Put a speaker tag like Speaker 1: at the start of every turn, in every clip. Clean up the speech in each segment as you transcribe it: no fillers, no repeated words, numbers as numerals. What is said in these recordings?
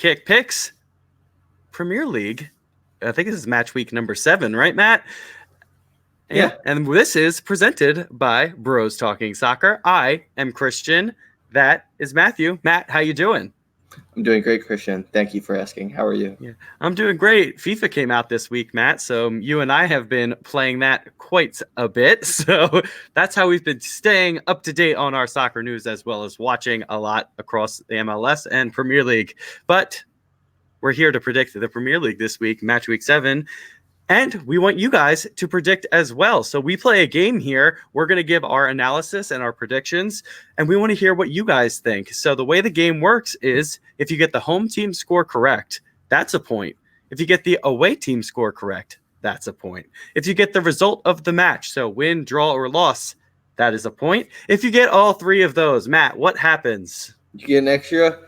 Speaker 1: Kick Picks Premier League. I think this is match week number 7, right, Matt?
Speaker 2: Yeah.
Speaker 1: And this is presented by Bros Talking Soccer. I am Christian. That is Matthew. Matt, how you doing?
Speaker 2: I'm doing great, Christian. Thank you for asking. How are you?
Speaker 1: Yeah, I'm doing great. FIFA came out this week, Matt, so you and I have been playing that quite a bit. So that's how we've been staying up to date on our soccer news, as well as watching a lot across the MLS and Premier League. But we're here to predict the Premier League this week, match week 7. And we want you guys to predict as well. So we play a game here. We're going to give our analysis and our predictions, and we want to hear what you guys think. So the way the game works is if you get the home team score correct, that's a point. If you get the away team score correct, that's a point. If you get the result of the match, so win, draw, or loss, that is a point. If you get all 3 of those, Matt, what happens?
Speaker 2: You get an extra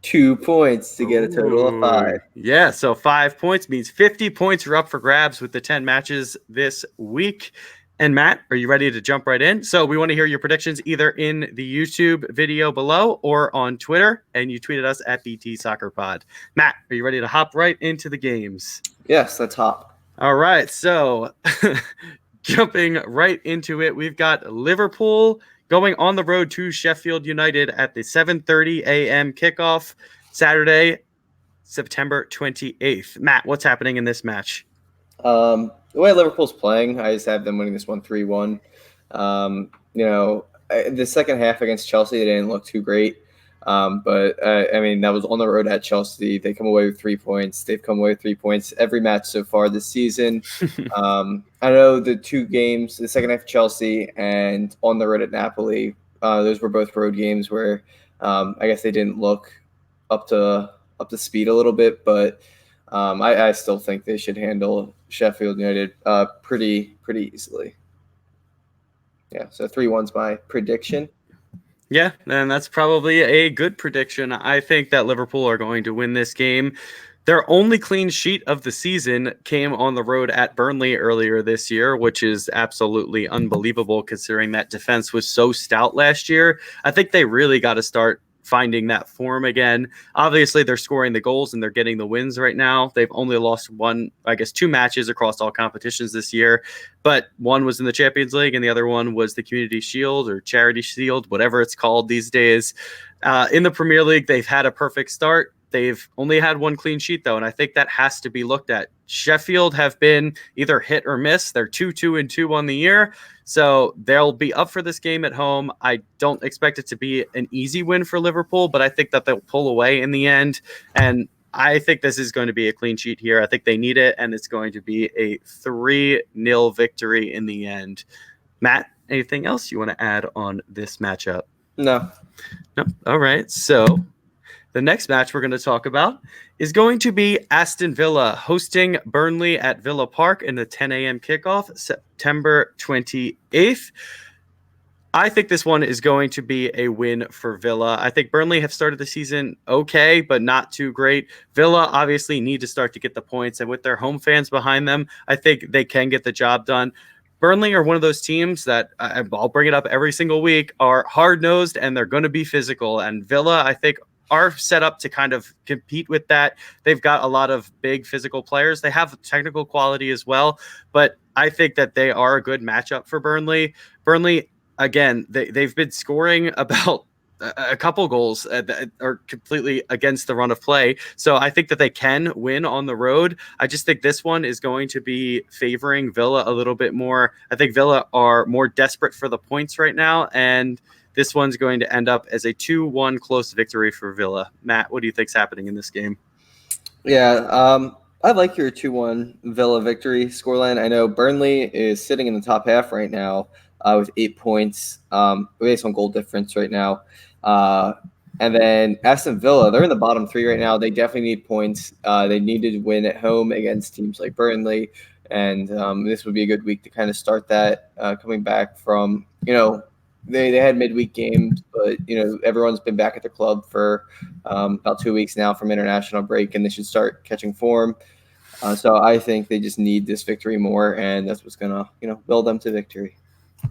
Speaker 2: 2 points to get a total of 5.
Speaker 1: Yeah, so 5 points means 50 points are up for grabs with the 10 matches this week. And Matt, are you ready to jump right in? So we want to hear your predictions either in the YouTube video below or on Twitter, and you tweeted us at BT Soccer Pod. Matt, are you ready to hop right into the games?
Speaker 2: Yes, let's hop.
Speaker 1: All right, so jumping right into it, we've got Liverpool going on the road to Sheffield United at the 7:30 a.m. kickoff Saturday, September 28th. Matt, what's happening in this match?
Speaker 2: The way Liverpool's playing, I just have them winning this one 3-1. The second half against Chelsea, they didn't look too great. But that was on the road at Chelsea. They come away with 3 points. They've come away with 3 points every match so far this season. I know the 2 games, the second half of Chelsea and on the road at Napoli, those were both road games where I guess they didn't look up to speed a little bit, but I still think they should handle Sheffield United pretty easily. Yeah, so 3-1's my prediction.
Speaker 1: Yeah, and that's probably a good prediction. I think that Liverpool are going to win this game. Their only clean sheet of the season came on the road at Burnley earlier this year, which is absolutely unbelievable considering that defense was so stout last year. I think they really got to start finding that form again. Obviously, they're scoring the goals and they're getting the wins right now. They've only lost 2 matches across all competitions this year, but one was in the Champions League and the other one was the Community Shield or Charity Shield, whatever it's called these days. In the Premier League, they've had a perfect start. They've only had 1 clean sheet, though, and I think that has to be looked at. Sheffield have been either hit or miss. They're 2-2-2 on the year, so they'll be up for this game at home. I don't expect it to be an easy win for Liverpool, but I think that they'll pull away in the end, and I think this is going to be a clean sheet here. I think they need it, and it's going to be a 3-0 victory in the end. Matt, anything else you want to add on this matchup?
Speaker 2: No.
Speaker 1: All right, so the next match we're going to talk about is going to be Aston Villa hosting Burnley at Villa Park in the 10 a.m. kickoff, September 28th. I think this one is going to be a win for Villa. I think Burnley have started the season okay, but not too great. Villa obviously need to start to get the points, and with their home fans behind them, I think they can get the job done. Burnley are one of those teams that, I'll bring it up every single week, are hard-nosed, and they're going to be physical. And Villa, I think, are set up to kind of compete with that. They've got a lot of big physical players. They have technical quality as well, but I think that they are a good matchup for Burnley. Burnley, again, they've been scoring about a couple goals that are completely against the run of play. So I think that they can win on the road. I just think this one is going to be favoring Villa a little bit more. I think Villa are more desperate for the points right now, and this one's going to end up as a 2-1 close victory for Villa. Matt, what do you think's happening in this game?
Speaker 2: Yeah, I like your 2-1 Villa victory scoreline. I know Burnley is sitting in the top half right now with 8 points based on goal difference right now. And then Aston Villa, they're in the bottom 3 right now. They definitely need points. They need to win at home against teams like Burnley. And this would be a good week to kind of start that coming back from, they had midweek games, but, everyone's been back at the club for about 2 weeks now from international break, and they should start catching form. So I think they just need this victory more, and that's what's going to, will them to victory.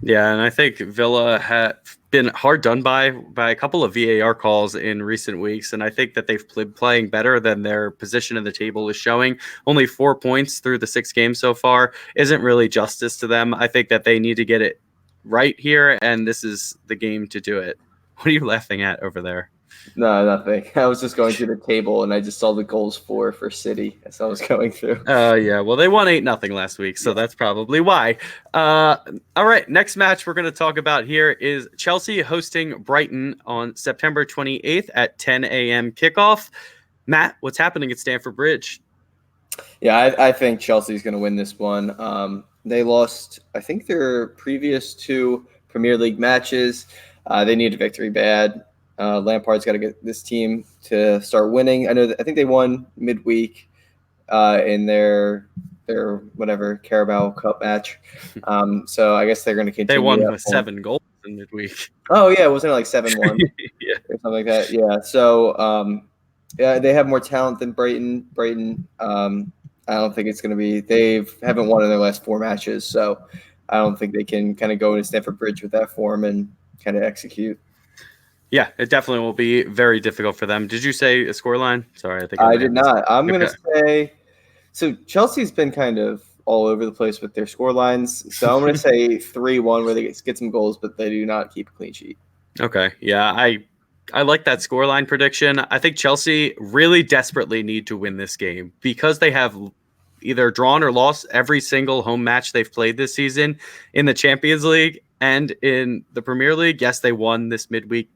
Speaker 1: Yeah, and I think Villa had been hard done by a couple of VAR calls in recent weeks, and I think that they've been playing better than their position in the table is showing. Only 4 points through the 6 games so far isn't really justice to them. I think that they need to get it right here, and this is the game to do it. What are you laughing at over there?
Speaker 2: No, nothing. I was just going through the table and I just saw the goals for City as I was going through.
Speaker 1: Yeah. Well, they won 8-0 last week, so
Speaker 2: Yeah.
Speaker 1: that's probably why. All right. Next match we're going to talk about here is Chelsea hosting Brighton on September 28th at 10 a.m. kickoff. Matt, what's happening at Stamford Bridge?
Speaker 2: Yeah, I think Chelsea's going to win this one. They lost, I think, their previous 2 Premier League matches. They need a victory bad. Lampard's got to get this team to start winning. I think they won midweek in their whatever Carabao Cup match. So I guess they're going to continue.
Speaker 1: They won
Speaker 2: that
Speaker 1: with
Speaker 2: form.
Speaker 1: 7 goals in midweek.
Speaker 2: Oh yeah, wasn't it like 7-1
Speaker 1: Yeah.
Speaker 2: or something like that? Yeah. So yeah, they have more talent than Brighton. I don't think it's going to be. They haven't won in their last 4 matches, so I don't think they can kind of go into Stamford Bridge with that form and kind of execute.
Speaker 1: Yeah, it definitely will be very difficult for them. Did you say a scoreline? Sorry, I think
Speaker 2: I
Speaker 1: might
Speaker 2: did
Speaker 1: have
Speaker 2: not. I'm going
Speaker 1: Okay.
Speaker 2: to say so. Chelsea's been kind of all over the place with their score lines, so I'm going to say 3-1 where they get some goals, but they do not keep a clean sheet.
Speaker 1: Okay. Yeah, I like that scoreline prediction. I think Chelsea really desperately need to win this game because they have either drawn or lost every single home match they've played this season in the Champions League and in the Premier League. Yes, they won this midweek.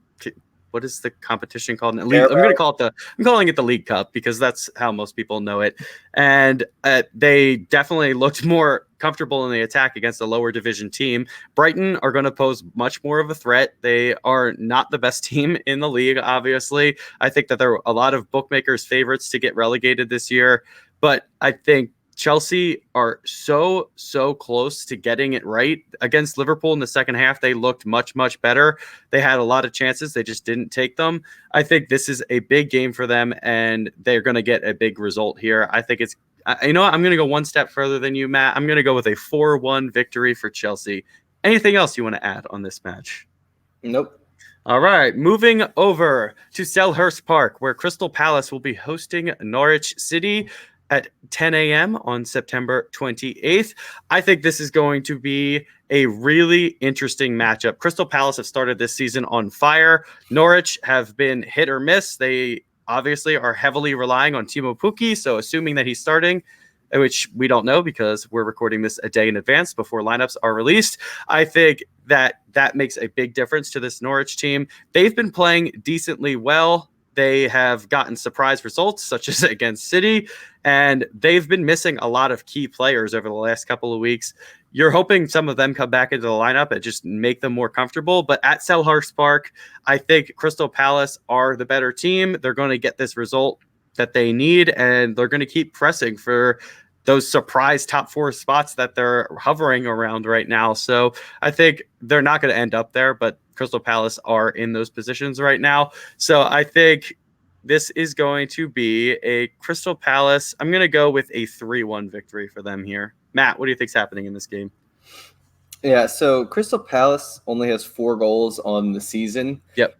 Speaker 1: What is the competition called? I'm going to call it I'm calling it the League Cup because that's how most people know it. And they definitely looked more comfortable in the attack against a lower division team. Brighton are going to pose much more of a threat. They are not the best team in the league, obviously. I think that there are a lot of bookmakers' favorites to get relegated this year, but I think Chelsea are so close to getting it right. Against Liverpool in the second half, they looked much better. They had a lot of chances. They just didn't take them. I think this is a big game for them, and they're going to get a big result here. I think it's, you know what? I'm going to go one step further than you, Matt. I'm going to go with a 4-1 victory for Chelsea. Anything else you want to add on this match?
Speaker 2: Nope.
Speaker 1: All right, moving over to Selhurst Park, where Crystal Palace will be hosting Norwich City at 10 a.m. on September 28th. I think this is going to be a really interesting matchup. Crystal Palace have started this season on fire. Norwich have been hit or miss. They obviously are heavily relying on Timo Pukki, so assuming that he's starting, which we don't know because we're recording this a day in advance before lineups are released, I think that makes a big difference to this Norwich team. They've been playing decently well. They have gotten surprise results, such as against City, and they've been missing a lot of key players over the last couple of weeks. You're hoping some of them come back into the lineup and just make them more comfortable. But at Selhurst Park, I think Crystal Palace are the better team. They're going to get this result that they need, and they're going to keep pressing for those surprise top 4 spots that they're hovering around right now. So I think they're not going to end up there, but Crystal Palace are in those positions right now. So I think this is going to be a Crystal Palace. I'm going to go with a 3-1 victory for them here. Matt, what do you think's happening in this game?
Speaker 2: Yeah, so Crystal Palace only has 4 goals on the season.
Speaker 1: Yep.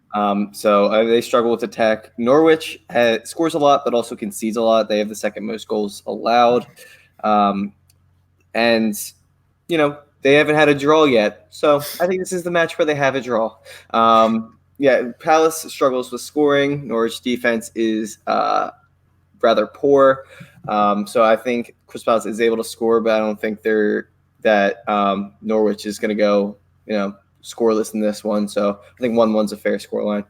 Speaker 2: So they struggle with attack. Norwich scores a lot, but also concedes a lot. They have the second most goals allowed. And, they haven't had a draw yet. So I think this is the match where they have a draw. Yeah, Palace struggles with scoring. Norwich defense is rather poor. So I think Crystal Palace is able to score, but I don't think that Norwich is going to go, scoreless in this one. So I think 1-1's a fair scoreline.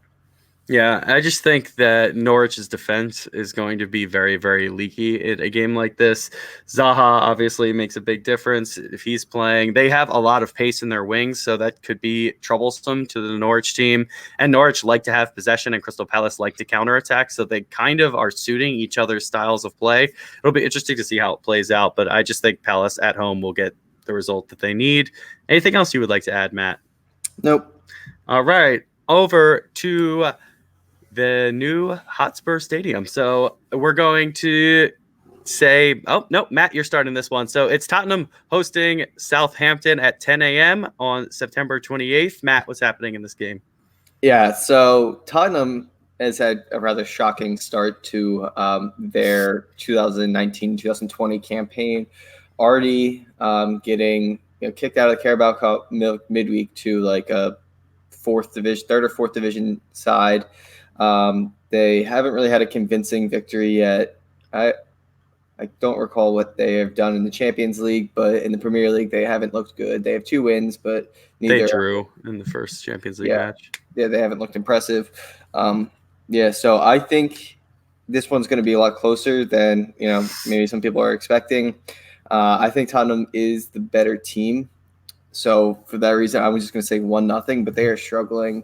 Speaker 1: Yeah, I just think that Norwich's defense is going to be very leaky in a game like this. Zaha obviously makes a big difference if he's playing. They have a lot of pace in their wings, so that could be troublesome to the Norwich team. And Norwich like to have possession, and Crystal Palace like to counterattack, so they kind of are suiting each other's styles of play. It'll be interesting to see how it plays out, but I just think Palace at home will get the result that they need. Anything else you would like to add, Matt?
Speaker 2: Nope.
Speaker 1: All right, over to the new Hotspur Stadium. So we're going to say, oh, no, Matt, you're starting this one. So it's Tottenham hosting Southampton at 10 a.m. on September 28th. Matt, what's happening in this game?
Speaker 2: Yeah, so Tottenham has had a rather shocking start to their 2019-2020 campaign, already getting kicked out of the Carabao Cup midweek to like a third or fourth division side. They haven't really had a convincing victory yet. I don't recall what they have done in the Champions League, but in the Premier League, they haven't looked good. They have 2 wins, but neither.
Speaker 1: They drew in the first Champions League match.
Speaker 2: Yeah, they haven't looked impressive. So I think this one's going to be a lot closer than maybe some people are expecting. I think Tottenham is the better team. So for that reason, I was just going to say 1-0, but they are struggling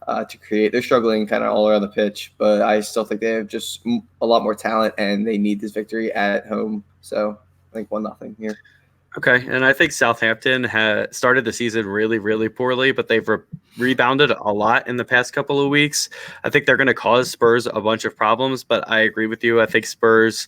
Speaker 2: to create. They're struggling kind of all around the pitch, but I still think they have just a lot more talent, and they need this victory at home. So I think 1-0 here.
Speaker 1: Okay, and I think Southampton had started the season really, really poorly, but they've rebounded a lot in the past couple of weeks. I think they're going to cause Spurs a bunch of problems, but I agree with you. I think Spurs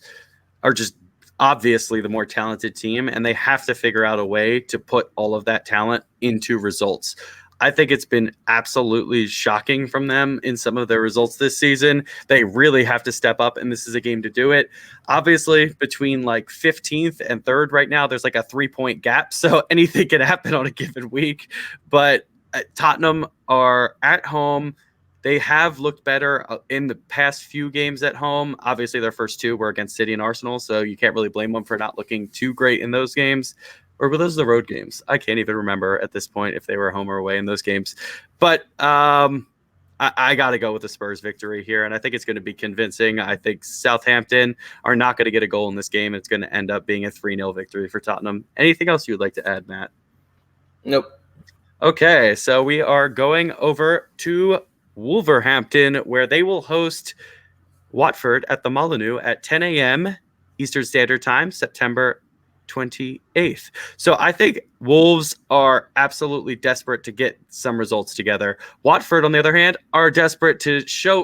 Speaker 1: are just obviously the more talented team, and they have to figure out a way to put all of that talent into results. I think it's been absolutely shocking from them in some of their results this season. They really have to step up, and this is a game to do it. Obviously, between like 15th and 3rd right now, there's like a 3-point gap, so anything can happen on a given week. But Tottenham are at home. They have looked better in the past few games at home. Obviously, their first 2 were against City and Arsenal, so you can't really blame them for not looking too great in those games. Or were those the road games? I can't even remember at this point if they were home or away in those games. But I got to go with the Spurs victory here, and I think it's going to be convincing. I think Southampton are not going to get a goal in this game. It's going to end up being a 3-0 victory for Tottenham. Anything else you would like to add, Matt?
Speaker 2: Nope.
Speaker 1: Okay, so we are going over to Wolverhampton, where they will host Watford at the Molineux at 10 a.m. Eastern Standard Time, September 28th. So I think Wolves are absolutely desperate to get some results together. Watford, on the other hand, are desperate to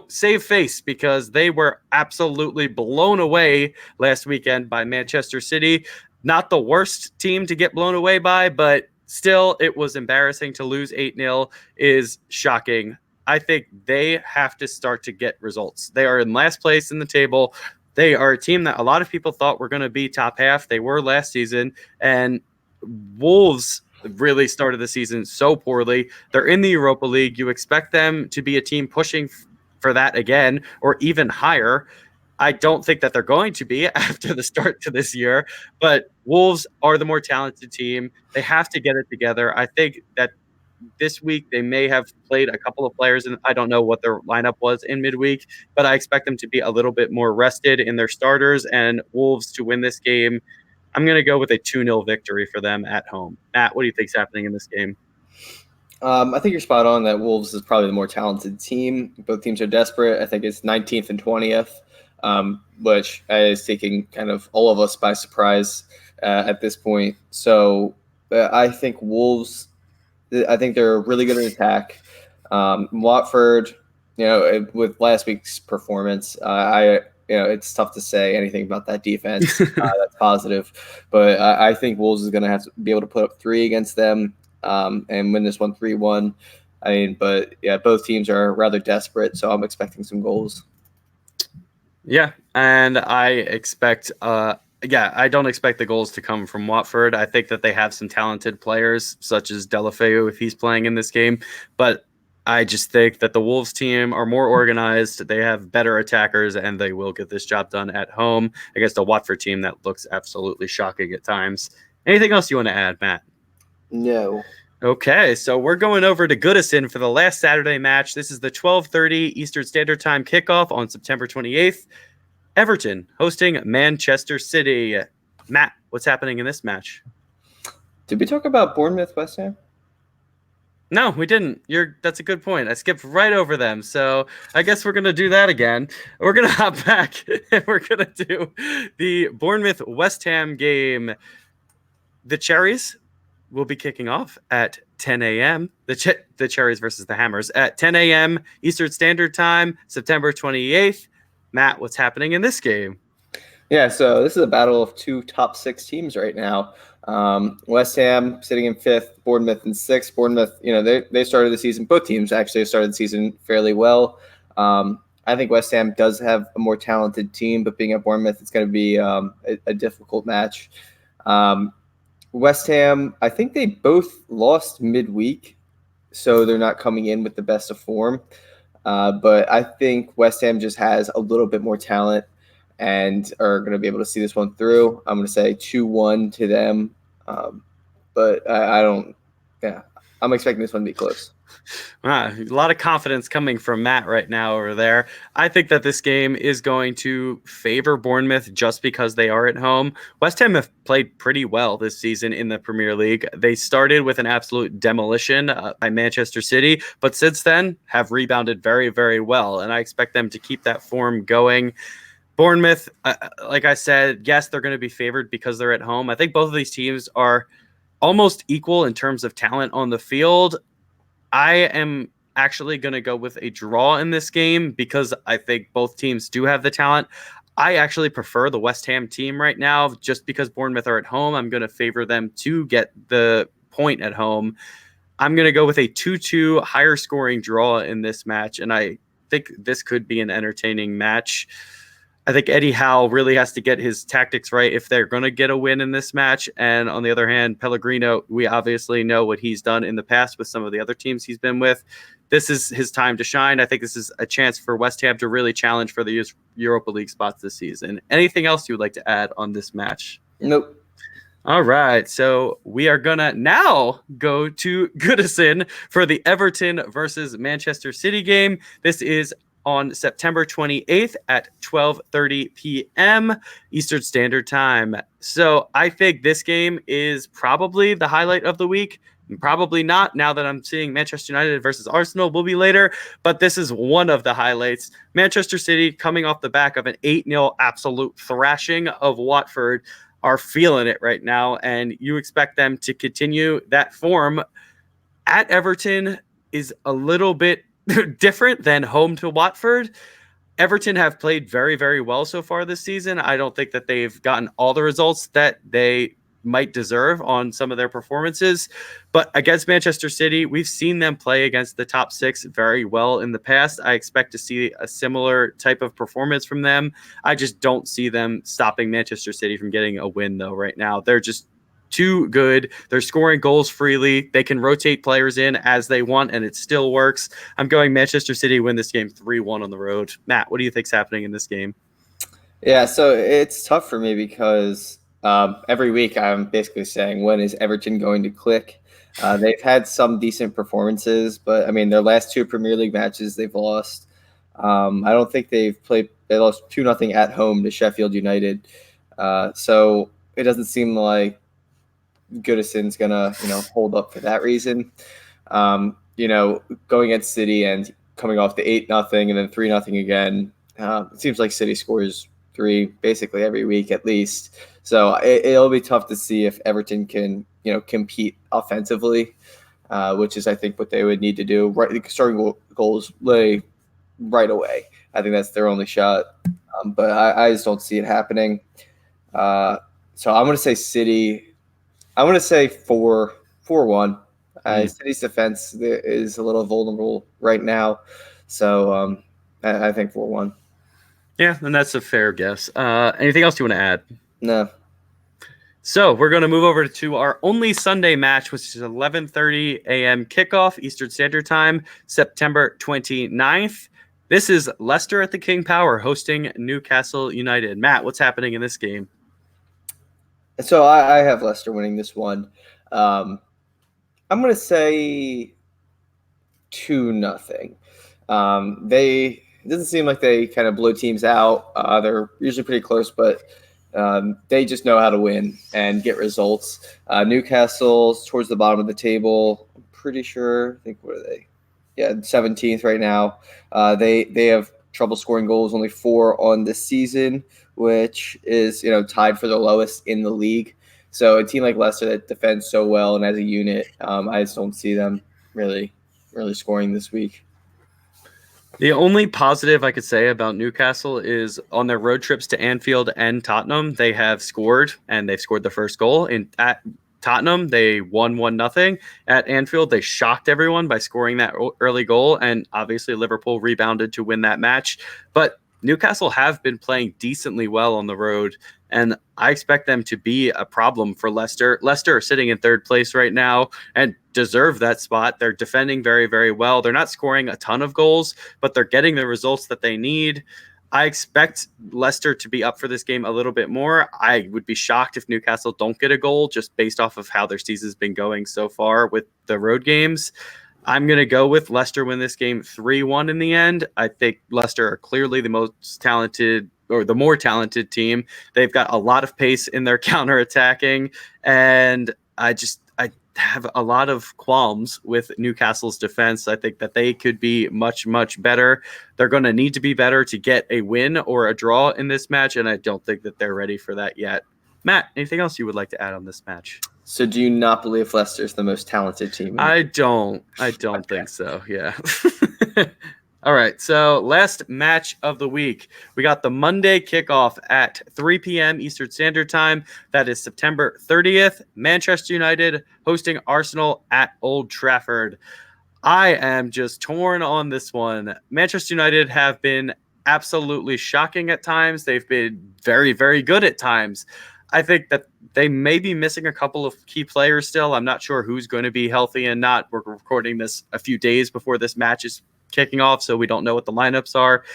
Speaker 1: save face because they were absolutely blown away last weekend by Manchester City. Not the worst team to get blown away by, but still, it was embarrassing to lose 8-0 is shocking. I think they have to start to get results. They are in last place in the table. They are a team that a lot of people thought were going to be top half. They were last season, and Wolves really started the season so poorly. They're in the Europa League. You expect them to be a team pushing for that again or even higher. I don't think that they're going to be after the start to this year, but Wolves are the more talented team. They have to get it together. I think that this week they may have played a couple of players, and I don't know what their lineup was in midweek, but I expect them to be a little bit more rested in their starters, and Wolves to win this game. I'm going to go with a 2-0 victory for them at home. Matt, what do you think is happening in this game?
Speaker 2: I think you're spot on that Wolves is probably the more talented team. Both teams are desperate. I think it's 19th and 20th, which is taking kind of all of us by surprise at this point. So I think Wolves, I think they're really good at attack. Watford, with last week's performance, it's tough to say anything about that defense that's positive. But I think Wolves is going to have to be able to put up 3 against them and win this one 3-1. But yeah, both teams are rather desperate, so I'm expecting some goals.
Speaker 1: Yeah, and I expect I don't expect the goals to come from Watford. I think that they have some talented players, such as Deulofeu, if he's playing in this game. But I just think that the Wolves team are more organized. They have better attackers, and they will get this job done at home against a Watford team that looks absolutely shocking at times. Anything else you want to add, Matt?
Speaker 2: No.
Speaker 1: Okay, so we're going over to Goodison for the last Saturday match. This is the 12:30 Eastern Standard Time kickoff on September 28th. Everton hosting Manchester City. Matt, what's happening in this match?
Speaker 2: Did we talk about Bournemouth, West Ham?
Speaker 1: No, we didn't. That's a good point. I skipped right over them. So I guess we're going to do that again. We're going to hop back and we're going to do the Bournemouth West Ham game. The Cherries will be kicking off at 10 a.m. The Cherries versus the Hammers at 10 a.m. Eastern Standard Time, September 28th. Matt, what's happening in this game?
Speaker 2: Yeah, so this is a battle of two top six teams right now. West Ham sitting in fifth, Bournemouth in sixth. Bournemouth, they started the season. Both teams actually started the season fairly well. I think West Ham does have a more talented team, but being at Bournemouth, it's going to be a difficult match. West Ham, I think they both lost midweek, so they're not coming in with the best of form. But I think West Ham just has a little bit more talent and are going to be able to see this one through. I'm going to say 2-1 to them. But I don't, yeah, I'm expecting this one to be close.
Speaker 1: A lot of confidence coming from Matt right now over there. I think that this game is going to favor Bournemouth just because they are at home. West Ham have played pretty well this season in the Premier League. They started with an absolute demolition by Manchester City, but since then have rebounded very, very well. And I expect them to keep that form going. Bournemouth, like I said, yes, they're going to be favored because they're at home. I think both of these teams are almost equal in terms of talent on the field. I am actually going to go with a draw in this game because I think both teams do have the talent. I actually prefer the West Ham team right now just because Bournemouth are at home. I'm going to favor them to get the point at home. I'm going to go with a 2-2 higher scoring draw in this match, and I think this could be an entertaining match. I think Eddie Howe really has to get his tactics right if they're going to get a win in this match. And on the other hand, Pellegrino, we obviously know what he's done in the past with some of the other teams he's been with. This is his time to shine. I think this is a chance for West Ham to really challenge for the Europa League spots this season. Anything else you would like to add on this match?
Speaker 2: Nope.
Speaker 1: All right, so we are going to now go to Goodison for the Everton versus Manchester City game. This is on September 28th at 12:30 p.m. Eastern Standard Time. So I think this game is probably the highlight of the week. Probably not now that I'm seeing Manchester United versus Arsenal will be later, but this is one of the highlights. Manchester City coming off the back of an 8-0 absolute thrashing of Watford are feeling it right now, and you expect them to continue that form. At Everton is a little bit different than home to Watford. Everton have played very, very well so far this season. I don't think that they've gotten all the results that they might deserve on some of their performances. But against Manchester City, we've seen them play against the top six very well in the past. I expect to see a similar type of performance from them. I just don't see them stopping Manchester City from getting a win, though, right now. They're just too good. They're scoring goals freely. They can rotate players in as they want, and it still works. I'm going Manchester City win this game 3-1 on the road. Matt, what do you think's happening in this game?
Speaker 2: Yeah, so it's tough for me because every week I'm basically saying, when is Everton going to click? They've had some decent performances, but I mean, their last two Premier League matches they've lost. I don't think they've played. They lost 2-0 at home to Sheffield United. So it doesn't seem like Goodison's gonna, hold up for that reason. Going against City and coming off the 8-0 and then 3-0 again. It seems like City scores 3 basically every week at least. So it'll be tough to see if Everton can, compete offensively, which is I think what they would need to do. Right, starting goals lay right away. I think that's their only shot. But I just don't see it happening. So I'm going to say City. I'm going to say 4-1. City's defense is a little vulnerable right now. So I think 4-1.
Speaker 1: Yeah, and that's a fair guess. Anything else you want to add?
Speaker 2: No.
Speaker 1: So we're going to move over to our only Sunday match, which is 11:30 a.m. kickoff Eastern Standard Time, September 29th. This is Leicester at the King Power hosting Newcastle United. Matt, what's happening in this game?
Speaker 2: So I have Leicester winning this one. I'm going to say 2-0. It doesn't seem like they kind of blow teams out. They're usually pretty close, but they just know how to win and get results. Newcastle's towards the bottom of the table. I'm pretty sure. I think, what are they? Yeah, 17th right now. They have trouble scoring goals, only 4 on the season, which is tied for the lowest in the league. So a team like Leicester that defends so well and as a unit, I just don't see them really scoring this week.
Speaker 1: The only positive I could say about Newcastle is on their road trips to Anfield and Tottenham, they have scored, and they've scored the first goal. At Tottenham, they won 1-0. At Anfield, they shocked everyone by scoring that early goal, and obviously Liverpool rebounded to win that match. But Newcastle have been playing decently well on the road, and I expect them to be a problem for Leicester. Leicester are sitting in third place right now and deserve that spot. They're defending very, very well. They're not scoring a ton of goals, but they're getting the results that they need. I expect Leicester to be up for this game a little bit more. I would be shocked if Newcastle don't get a goal just based off of how their season's been going so far with the road games. I'm going to go with Leicester win this game 3-1 in the end. I think Leicester are clearly the most talented or the more talented team. They've got a lot of pace in their counterattacking, and I have a lot of qualms with Newcastle's defense. I think that they could be much, much better. They're going to need to be better to get a win or a draw in this match, and I don't think that they're ready for that yet. Matt, anything else you would like to add on this match?
Speaker 2: So do you not believe Leicester's the most talented team?
Speaker 1: I don't think so. Yeah. All right. So last match of the week, we got the Monday kickoff at 3 p.m. Eastern Standard Time. That is September 30th. Manchester United hosting Arsenal at Old Trafford. I am just torn on this one. Manchester United have been absolutely shocking at times. They've been very, very good at times. I think that they may be missing a couple of key players still. I'm not sure who's going to be healthy and not. We're recording this a few days before this match is kicking off, so we don't know what the lineups are.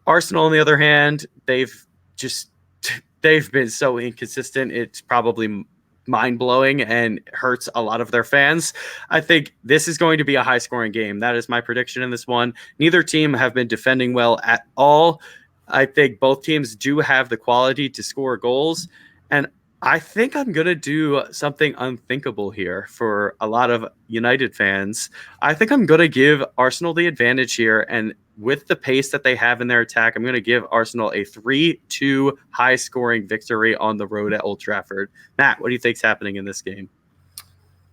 Speaker 1: Arsenal, on the other hand, they've been so inconsistent. It's probably mind-blowing and hurts a lot of their fans. I think this is going to be a high-scoring game. That is my prediction in this one. Neither team have been defending well at all. I think both teams do have the quality to score goals, and I think I'm going to do something unthinkable here for a lot of United fans. I think I'm going to give Arsenal the advantage here, and with the pace that they have in their attack, I'm going to give Arsenal a 3-2 high-scoring victory on the road at Old Trafford. Matt, what do you think's happening in this game?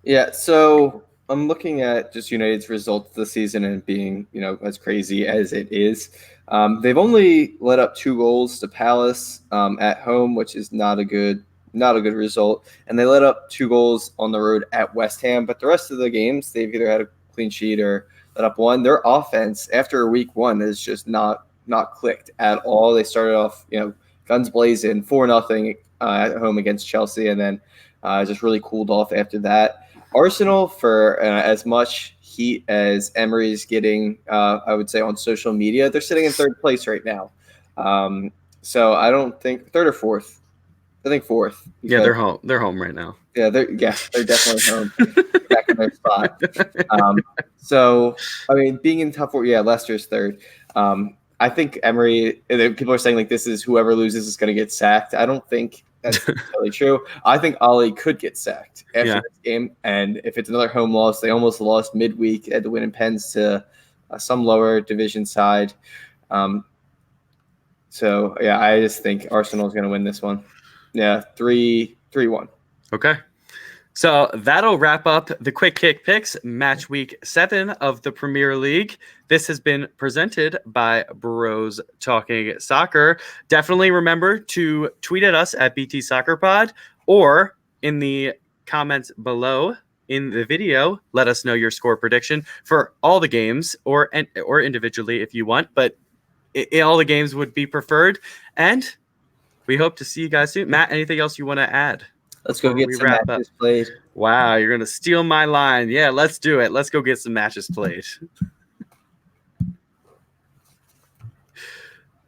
Speaker 2: Yeah, so I'm looking at just United's results this season and being, as crazy as it is. They've only let up 2 goals to Palace at home, which is not a good result. And they let up 2 goals on the road at West Ham. But the rest of the games, they've either had a clean sheet or let up 1. Their offense after week 1 is just not clicked at all. They started off, guns blazing, 4-0 at home against Chelsea, and then just really cooled off after that. Arsenal, for as much heat as Emery's getting, I would say, on social media, they're sitting in 3rd place right now. So I don't think 3rd or 4th. I think 4th.
Speaker 1: Yeah, they're home. They're home right now.
Speaker 2: Yeah, they're definitely home, back in their spot. So I mean, being in top 4, yeah, Leicester's 3rd. I think Emery. People are saying like this is whoever loses is going to get sacked. I don't think that's really true. I think Ollie could get sacked after this game, and if it's another home loss, they almost lost midweek at the win in pens to some lower division side. So yeah, I just think Arsenal is going to win this one. Yeah, 3-1.
Speaker 1: Okay. So that'll wrap up the Quick Kick Picks match week 7 of the Premier League. This has been presented by Bros Talking Soccer. Definitely remember to tweet at us at BT Soccer Pod, or in the comments below in the video, let us know your score prediction for all the games, or individually if you want, but all the games would be preferred. And we hope to see you guys soon. Matt, anything else you want to add?
Speaker 2: Let's go get some matches played.
Speaker 1: Wow, you're going to steal my line. Yeah, let's do it. Let's go get some matches played.